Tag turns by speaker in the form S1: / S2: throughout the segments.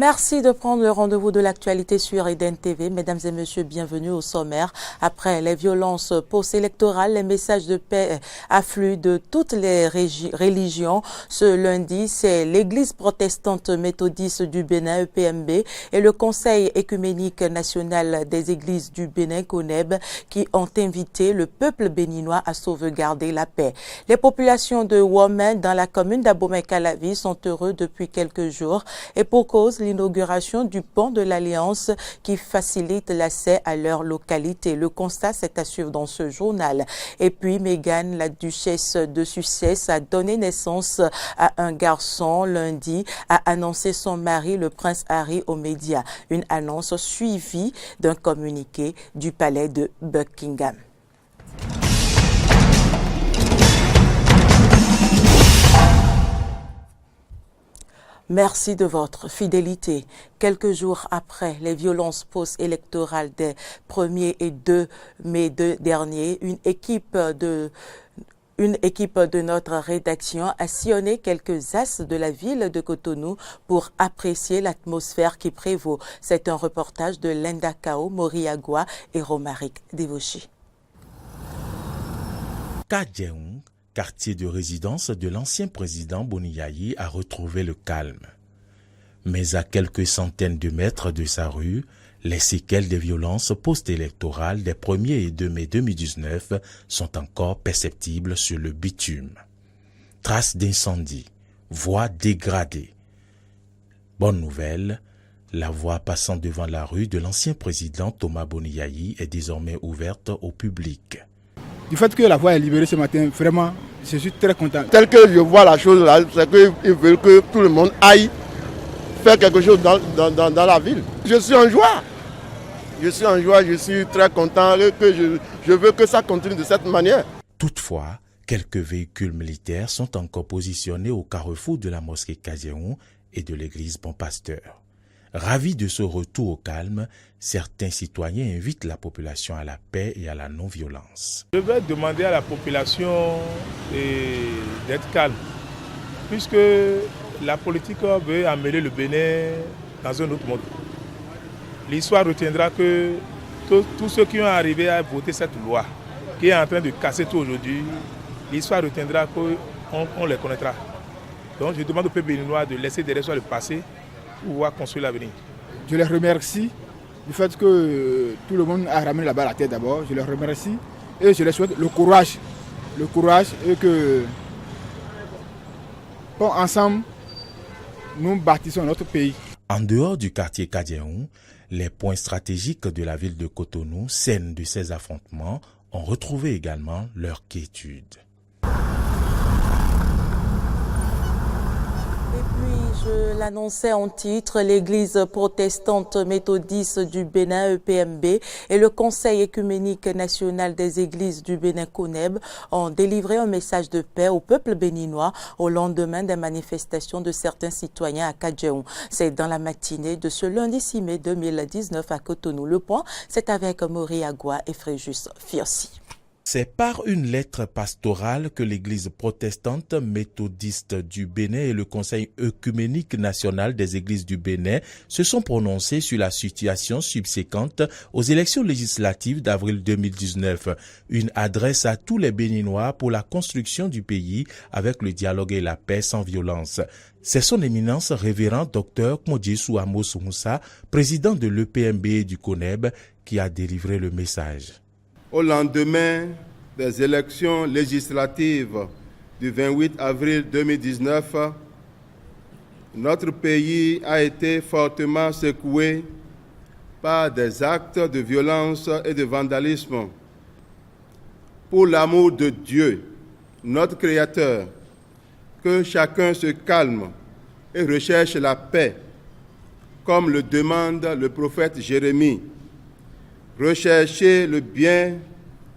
S1: Merci de prendre le rendez-vous de l'actualité sur Eden TV. Mesdames et messieurs, bienvenue au sommaire. Après les violences post-électorales, les messages de paix affluent de toutes les religions. Ce lundi, c'est l'Église protestante méthodiste du Bénin, EPMB, et le Conseil écuménique national des églises du Bénin, CONEB, qui ont invité le peuple béninois à sauvegarder la paix. Les populations de Women dans la commune d'Abomey-Calavi sont heureux depuis quelques jours et pour cause l'inauguration du pont de l'Alliance qui facilite l'accès à leur localité. Le constat, c'est à suivre dans ce journal. Et puis, Meghan, la duchesse de Sussex, a donné naissance à un garçon lundi, a annoncé son mari, le prince Harry, aux médias. Une annonce suivie d'un communiqué du palais de Buckingham. Merci de votre fidélité. Quelques jours après les violences post-électorales des 1er et 2 mai dernier, une équipe de notre rédaction a sillonné quelques axes de la ville de Cotonou pour apprécier l'atmosphère qui prévaut. C'est un reportage de Linda Kao, Moriagua et Romaric Devoshi.
S2: Kadjeong, quartier de résidence de l'ancien président Boni Yayi, a retrouvé le calme. Mais à quelques centaines de mètres de sa rue, les séquelles des violences post-électorales des 1er et 2 mai 2019 sont encore perceptibles sur le bitume. Traces d'incendie, voies dégradées. Bonne nouvelle, la voie passant devant la rue de l'ancien président Thomas Boni Yayi est désormais ouverte au public.
S3: Du fait que la voie est libérée ce matin, vraiment, je suis très content.
S4: Tel que je vois la chose là, c'est qu'ils veulent que tout le monde aille faire quelque chose dans la ville. Je suis en joie. Je suis très content que je veux que ça continue de cette manière.
S2: Toutefois, quelques véhicules militaires sont encore positionnés au carrefour de la mosquée Kadjeong et de l'église Bon Pasteur. Ravis de ce retour au calme, certains citoyens invitent la population à la paix et à la non-violence.
S5: Je vais demander à la population d'être calme, puisque la politique veut amener le Bénin dans un autre monde. L'histoire retiendra que tous ceux qui ont arrivé à voter cette loi, qui est en train de casser tout aujourd'hui, l'histoire retiendra qu'on les connaîtra. Donc je demande au peuple béninois de laisser derrière soi le passé pour pouvoir construire l'avenir.
S3: Je les remercie du fait que tout le monde a ramené là-bas la tête d'abord. Je les remercie et je les souhaite le courage et que ensemble, nous bâtissons notre pays.
S2: En dehors du quartier Kadjeong, les points stratégiques de la ville de Cotonou, scène de ces affrontements, ont retrouvé également leur quiétude.
S1: Je l'annonçais en titre, l'Église protestante méthodiste du Bénin, EPMB, et le Conseil écuménique national des églises du Bénin, CONEB, ont délivré un message de paix au peuple béninois au lendemain des manifestations de certains citoyens à Kadjeong. C'est dans la matinée de ce lundi 6 mai 2019 à Cotonou. Le point, c'est avec Moriagua et Fréjus Fiossi.
S2: C'est par une lettre pastorale que l'Église protestante méthodiste du Bénin et le Conseil œcuménique national des églises du Bénin se sont prononcés sur la situation subséquente aux élections législatives d'avril 2019. Une adresse à tous les Béninois pour la construction du pays avec le dialogue et la paix sans violence. C'est son éminence révérend Dr Kmodjesou Amos Moussa, président de l'EPMB et du CONEB, qui a délivré le message.
S4: Au lendemain des élections législatives du 28 avril 2019, notre pays a été fortement secoué par des actes de violence et de vandalisme. Pour l'amour de Dieu, notre Créateur, que chacun se calme et recherche la paix, comme le demande le prophète Jérémie. Recherchez le bien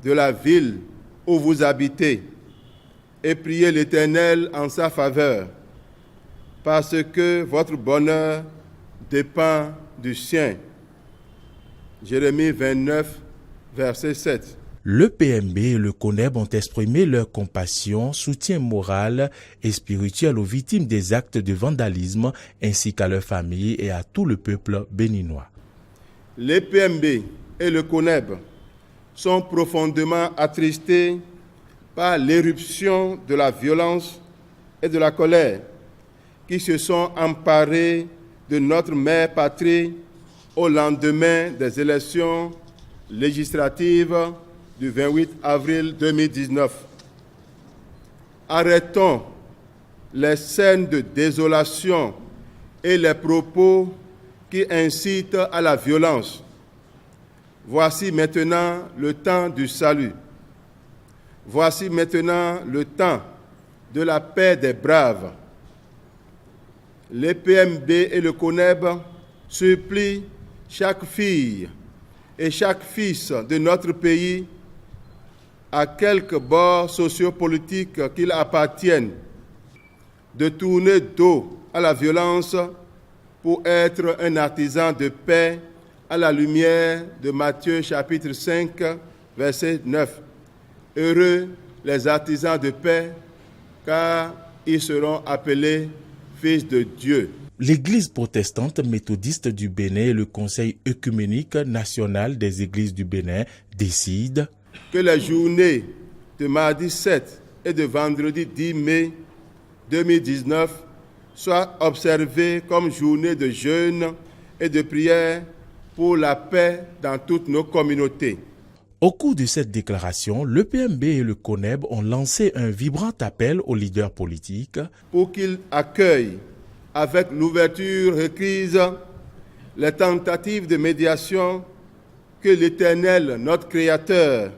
S4: de la ville où vous habitez et priez l'Éternel en sa faveur, parce que votre bonheur dépend du sien. Jérémie 29, verset 7.
S2: Le PMB et le CONEB ont exprimé leur compassion, soutien moral et spirituel aux victimes des actes de vandalisme ainsi qu'à leurs familles et à tout le peuple béninois.
S4: Les PMB et le CONEB sont profondément attristés par l'éruption de la violence et de la colère qui se sont emparés de notre mère patrie au lendemain des élections législatives du 28 avril 2019. Arrêtons les scènes de désolation et les propos qui incitent à la violence. Voici maintenant le temps du salut. Voici maintenant le temps de la paix des braves. Les PMB et le CONEB supplient chaque fille et chaque fils de notre pays, à quelque bord sociopolitique qu'il appartienne, de tourner dos à la violence pour être un artisan de paix à la lumière de Matthieu chapitre 5, verset 9. Heureux les artisans de paix, car ils seront appelés fils de Dieu.
S2: L'Église protestante méthodiste du Bénin et le Conseil œcuménique national des églises du Bénin décident
S4: que les journées de mardi 7 et de vendredi 10 mai 2019 soient observées comme journées de jeûne et de prière pour la paix dans toutes nos communautés.
S2: Au cours de cette déclaration, le PMB et le CONEB ont lancé un vibrant appel aux leaders politiques
S4: pour qu'ils accueillent avec l'ouverture requise les tentatives de médiation que l'Éternel, notre Créateur,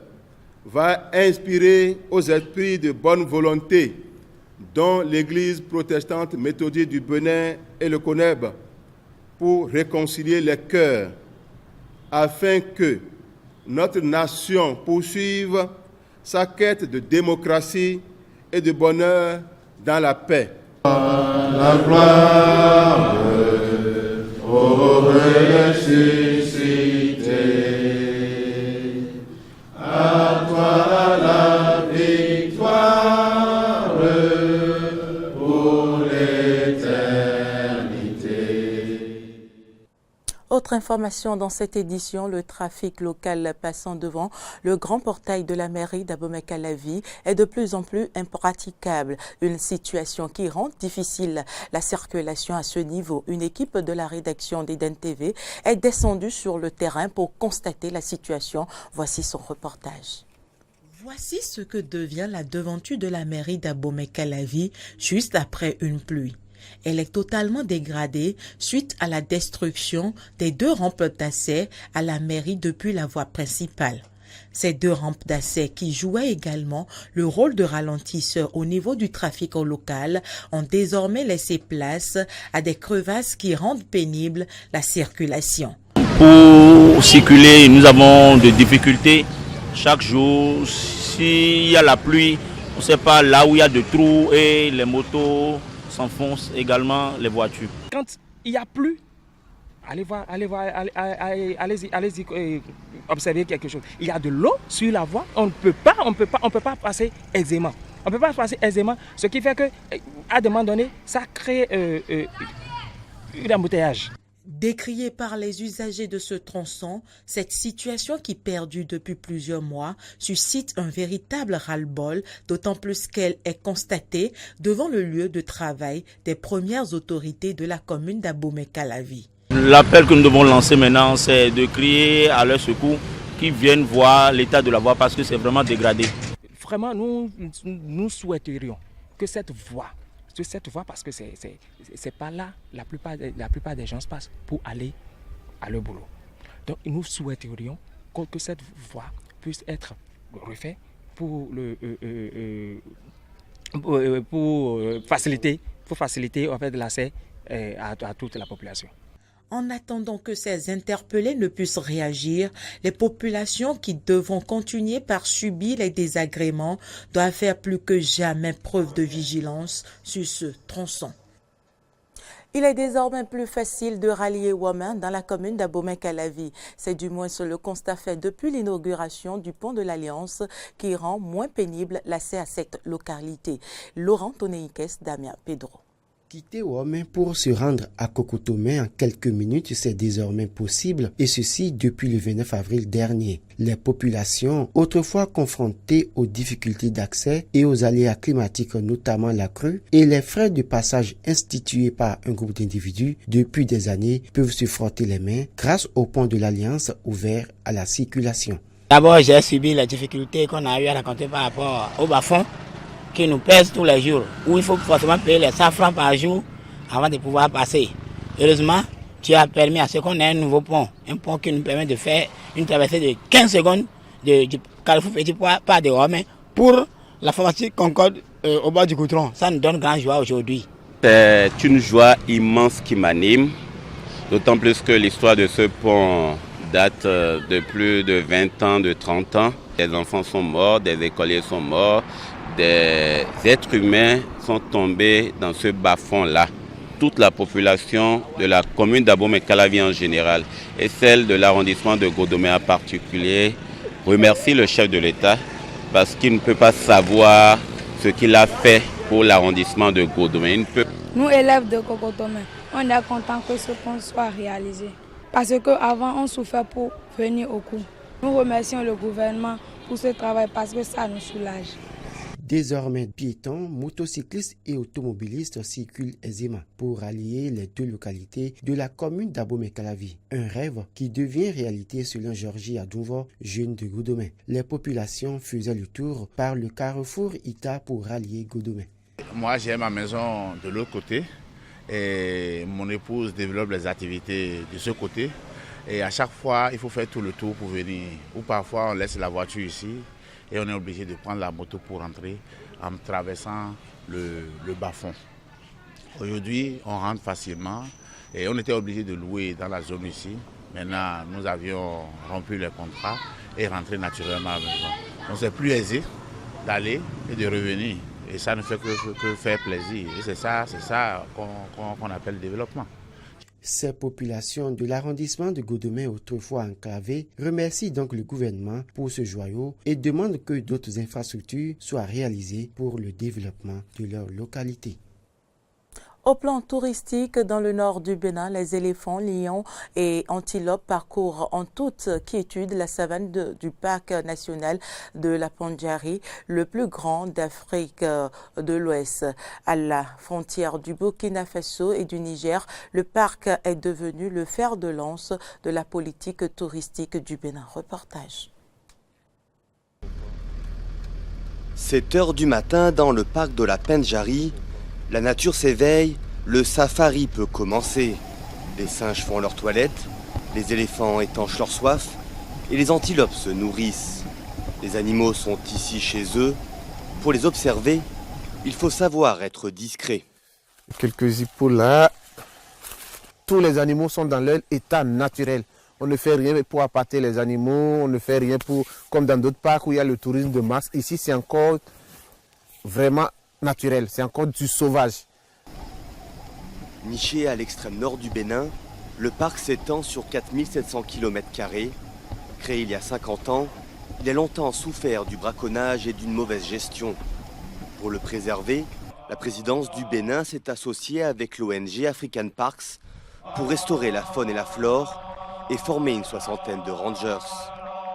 S4: va inspirer aux esprits de bonne volonté dont l'Église protestante méthodiste du Bénin et le CONEB pour réconcilier les cœurs afin que notre nation poursuive sa quête de démocratie et de bonheur dans la paix. La gloire au ressuscité, à toi la victoire pour l'éternité.
S1: Autre information dans cette édition, le trafic local passant devant le grand portail de la mairie d'Abomey-Calavi est de plus en plus impraticable. Une situation qui rend difficile la circulation à ce niveau. Une équipe de la rédaction d'Eden TV est descendue sur le terrain pour constater la situation. Voici son reportage.
S6: Voici ce que devient la devanture de la mairie d'Abomey-Calavi juste après une pluie. Elle est totalement dégradée suite à la destruction des 2 rampes d'accès à la mairie depuis la voie principale. Ces 2 rampes d'accès qui jouaient également le rôle de ralentisseur au niveau du trafic local ont désormais laissé place à des crevasses qui rendent pénible la circulation.
S7: Pour circuler, nous avons des difficultés chaque jour. S'il y a la pluie, on ne sait pas là où il y a des trous et les motos s'enfoncent également, les voitures.
S8: Quand il n'y a plus, allez observer quelque chose. Il y a de l'eau sur la voie, on ne peut pas passer aisément. On ne peut pas passer aisément, ce qui fait qu'à un moment donné, ça crée un embouteillage.
S6: Décriée par les usagers de ce tronçon, cette situation qui perdure depuis plusieurs mois suscite un véritable ras-le-bol, d'autant plus qu'elle est constatée devant le lieu de travail des premières autorités de la commune d'Abomey-Calavi.
S7: L'appel que nous devons lancer maintenant, c'est de crier à leur secours qu'ils viennent voir l'état de la voie parce que c'est vraiment dégradé.
S8: Vraiment, nous souhaiterions que cette voie, parce que c'est pas là la plupart des gens passent pour aller à leur boulot. Donc nous souhaiterions que cette voie puisse être refaite pour faciliter en fait l'accès à toute la population.
S6: En attendant que ces interpellés ne puissent réagir, les populations qui devront continuer par subir les désagréments doivent faire plus que jamais preuve de vigilance sur ce tronçon.
S1: Il est désormais plus facile de rallier Ouamin dans la commune d'Abomey-Calavi. C'est du moins le constat fait depuis l'inauguration du pont de l'Alliance qui rend moins pénible l'accès à cette localité. Laurent Toneikes, Damien Pedro.
S9: Quitter Ouamin pour se rendre à Kokotomé en quelques minutes, c'est désormais possible, et ceci depuis le 29 avril dernier. Les populations, autrefois confrontées aux difficultés d'accès et aux aléas climatiques, notamment la crue, et les frais de passage institués par un groupe d'individus depuis des années, peuvent se frotter les mains grâce au pont de l'Alliance ouvert à la circulation.
S10: D'abord, j'ai subi les difficultés qu'on a eu à raconter par rapport au bas-fond, qui nous pèse tous les jours, où il faut forcément payer les 100 francs par jour avant de pouvoir passer. Heureusement, tu as permis à ce qu'on ait un nouveau pont, un pont qui nous permet de faire une traversée de 15 secondes du Carrefour Petit Pois par de Ouamin pour la pharmacie Concorde au bas du goudron. Ça nous donne grande joie aujourd'hui.
S11: C'est une joie immense qui m'anime, d'autant plus que l'histoire de ce pont date de plus de 20 ans, de 30 ans. Des enfants sont morts, des écoliers sont morts, des êtres humains sont tombés dans ce bas-fond-là. Toute la population de la commune d'Abomey-Calavi en général et celle de l'arrondissement de Godomé en particulier remercie le chef de l'État parce qu'il ne peut pas savoir ce qu'il a fait pour l'arrondissement de Godomé.
S12: Nous, élèves de Kokotomé, on est contents que ce pont soit réalisé parce qu'avant on souffrait pour venir au cours. Nous remercions le gouvernement pour ce travail parce que ça nous soulage.
S9: Désormais, piétons, motocyclistes et automobilistes circulent aisément pour rallier les deux localités de la commune d'Abomey-Calavi. Un rêve qui devient réalité selon Georgie Adouvo, jeune de Godomé. Les populations faisaient le tour par le carrefour Ita pour rallier Godomé.
S13: Moi, j'ai ma maison de l'autre côté et mon épouse développe les activités de ce côté. Et à chaque fois, il faut faire tout le tour pour venir. Ou parfois, on laisse la voiture ici. Et on est obligé de prendre la moto pour rentrer en traversant le bas-fond. Aujourd'hui, on rentre facilement et on était obligé de louer dans la zone ici. Maintenant, nous avions rompu les contrats et rentré naturellement à la maison. Donc c'est plus aisé d'aller et de revenir. Et ça ne fait que faire plaisir. Et c'est ça qu'on appelle le développement.
S9: Ces populations de l'arrondissement de Godomé, autrefois enclavées, remercient donc le gouvernement pour ce joyau et demandent que d'autres infrastructures soient réalisées pour le développement de leur localité.
S1: Au plan touristique, dans le nord du Bénin, les éléphants, lions et antilopes parcourent en toute quiétude la savane du parc national de la Pandjari, le plus grand d'Afrique de l'Ouest. À la frontière du Burkina Faso et du Niger, le parc est devenu le fer de lance de la politique touristique du Bénin. Reportage.
S14: 7 heures du matin dans le parc de la Pandjari. La nature s'éveille, le safari peut commencer. Les singes font leur toilette, les éléphants étanchent leur soif et les antilopes se nourrissent. Les animaux sont ici chez eux. Pour les observer, il faut savoir être discret.
S15: Quelques hippos là. Tous les animaux sont dans leur état naturel. On ne fait rien pour appâter les animaux, on ne fait rien pour, comme dans d'autres parcs où il y a le tourisme de masse. Ici, c'est encore vraiment naturel, c'est encore du sauvage.
S14: Niché à l'extrême nord du Bénin, le parc s'étend sur 4700 km². Créé il y a 50 ans, il a longtemps souffert du braconnage et d'une mauvaise gestion. Pour le préserver, la présidence du Bénin s'est associée avec l'ONG African Parks pour restaurer la faune et la flore et former une 60aine de rangers.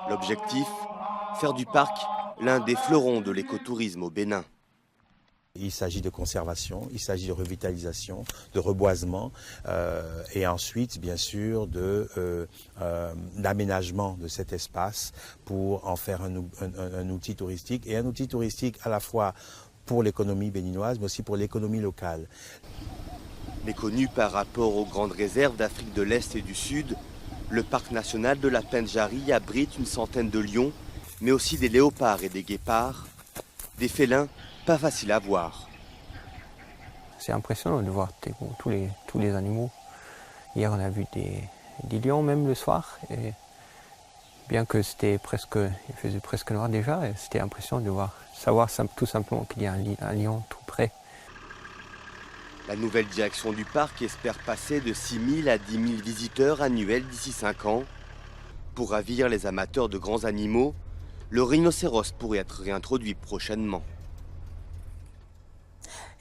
S14: L'objectif, faire du parc l'un des fleurons de l'écotourisme au Bénin.
S16: Il s'agit de conservation, il s'agit de revitalisation, de reboisement et ensuite, bien sûr, d'aménagement de cet espace pour en faire un outil touristique et un outil touristique à la fois pour l'économie béninoise mais aussi pour l'économie locale.
S14: Méconnu par rapport aux grandes réserves d'Afrique de l'Est et du Sud, le parc national de la Pandjari abrite une centaine de lions, mais aussi des léopards et des guépards, des félins pas faciles à voir.
S17: C'est impressionnant de voir tous les animaux. Hier on a vu des lions même le soir, et bien que il faisait presque noir déjà, c'était impressionnant de savoir tout simplement qu'il y a un lion tout près.
S14: La nouvelle direction du parc espère passer de 6 000 à 10 000 visiteurs annuels d'ici 5 ans. Pour ravir les amateurs de grands animaux, le rhinocéros pourrait être réintroduit prochainement.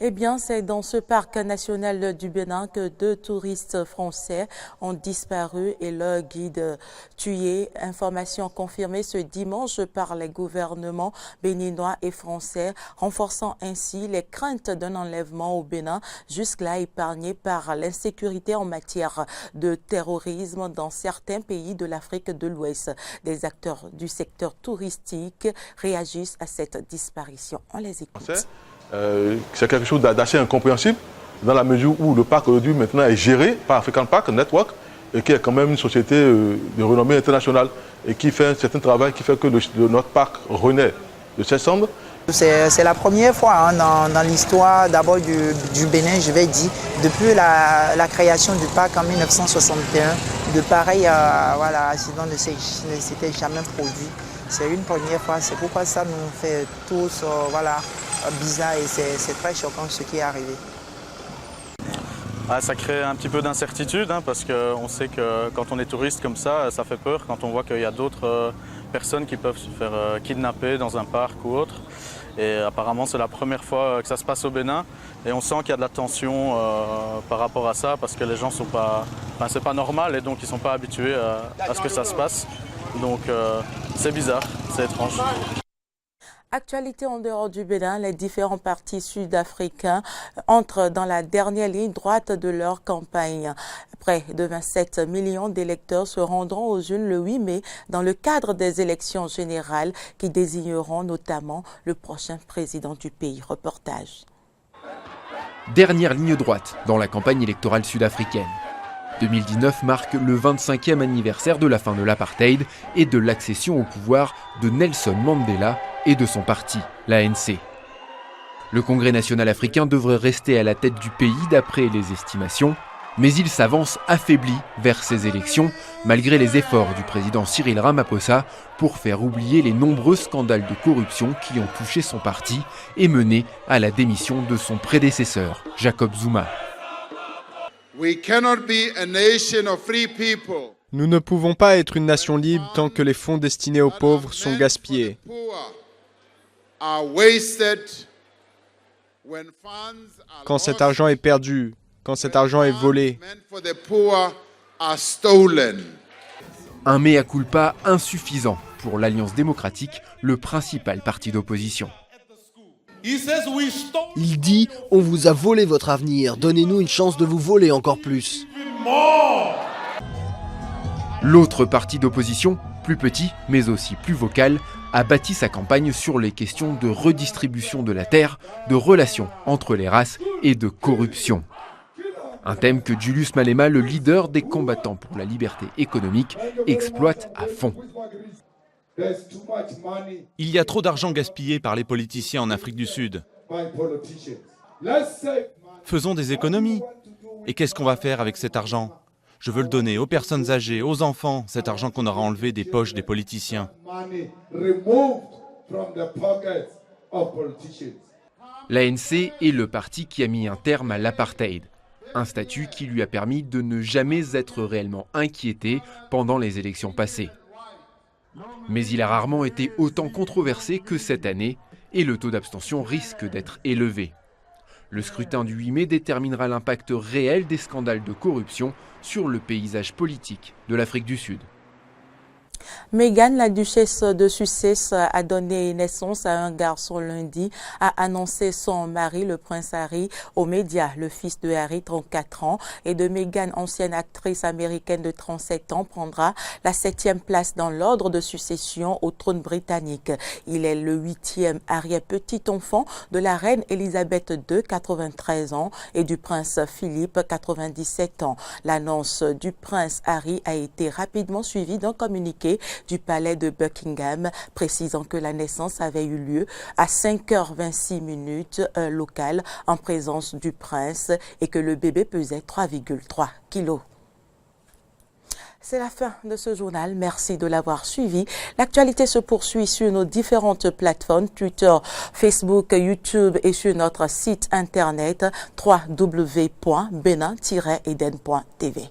S1: Eh bien, c'est dans ce parc national du Bénin que 2 touristes français ont disparu et leur guide tué. Information confirmée ce dimanche par les gouvernements béninois et français, renforçant ainsi les craintes d'un enlèvement au Bénin, jusque-là épargné par l'insécurité en matière de terrorisme dans certains pays de l'Afrique de l'Ouest. Des acteurs du secteur touristique réagissent à cette disparition. On les écoute.
S18: C'est quelque chose d'assez incompréhensible dans la mesure où le parc aujourd'hui maintenant est géré par African Park Network et qui est quand même une société de renommée internationale et qui fait un certain travail qui fait que notre parc renaît de ses cendres.
S19: C'est la première fois dans l'histoire d'abord du Bénin, je vais dire, depuis la création du parc en 1961, de pareils accidents ne s'étaient jamais produits. C'est une première fois, c'est pourquoi ça nous fait tous bizarre et c'est très choquant ce qui est arrivé.
S20: Ça crée un petit peu d'incertitude parce qu'on sait que quand on est touriste comme ça fait peur quand on voit qu'il y a d'autres personnes qui peuvent se faire kidnapper dans un parc ou autre. Et apparemment c'est la première fois que ça se passe au Bénin et on sent qu'il y a de la tension par rapport à ça parce que les gens sont pas, c'est pas normal et donc ils sont pas habitués à ce que ça se passe. Donc c'est bizarre, c'est étrange.
S1: Actualité en dehors du Bénin, les différents partis sud-africains entrent dans la dernière ligne droite de leur campagne. Près de 27 millions d'électeurs se rendront aux urnes le 8 mai dans le cadre des élections générales qui désigneront notamment le prochain président du pays. Reportage.
S21: Dernière ligne droite dans la campagne électorale sud-africaine. 2019 marque le 25e anniversaire de la fin de l'apartheid et de l'accession au pouvoir de Nelson Mandela et de son parti, l'ANC. Le Congrès national africain devrait rester à la tête du pays d'après les estimations, mais il s'avance affaibli vers ces élections, malgré les efforts du président Cyril Ramaphosa pour faire oublier les nombreux scandales de corruption qui ont touché son parti et mené à la démission de son prédécesseur, Jacob Zuma.
S22: Nous ne pouvons pas être une nation libre tant que les fonds destinés aux pauvres sont gaspillés. Quand cet argent est perdu, quand cet argent est volé.
S21: Un mea culpa insuffisant pour l'Alliance démocratique, le principal parti d'opposition.
S23: Il dit « On vous a volé votre avenir, donnez-nous une chance de vous voler encore plus ».
S21: L'autre parti d'opposition, plus petit mais aussi plus vocal, a bâti sa campagne sur les questions de redistribution de la terre, de relations entre les races et de corruption. Un thème que Julius Malema, le leader des combattants pour la liberté économique, exploite à fond.
S24: Il y a trop d'argent gaspillé par les politiciens en Afrique du Sud. Faisons des économies. Et qu'est-ce qu'on va faire avec cet argent ? Je veux le donner aux personnes âgées, aux enfants, cet argent qu'on aura enlevé des poches des politiciens.
S21: L'ANC est le parti qui a mis un terme à l'apartheid. Un statut qui lui a permis de ne jamais être réellement inquiété pendant les élections passées. Mais il a rarement été autant controversé que cette année et le taux d'abstention risque d'être élevé. Le scrutin du 8 mai déterminera l'impact réel des scandales de corruption sur le paysage politique de l'Afrique du Sud.
S1: Meghan, la duchesse de Sussex, a donné naissance à un garçon lundi, a annoncé son mari, le prince Harry, aux médias. Le fils de Harry, 34 ans, et de Meghan, ancienne actrice américaine de 37 ans, prendra la 7e place dans l'ordre de succession au trône britannique. Il est le 8e arrière-petit-enfant de la reine Elisabeth II, 93 ans, et du prince Philippe, 97 ans. L'annonce du prince Harry a été rapidement suivie d'un communiqué du palais de Buckingham, précisant que la naissance avait eu lieu à 5h26 heure locale en présence du prince et que le bébé pesait 3,3 kilos. C'est la fin de ce journal. Merci de l'avoir suivi. L'actualité se poursuit sur nos différentes plateformes, Twitter, Facebook, YouTube et sur notre site internet www.benin-eden.tv.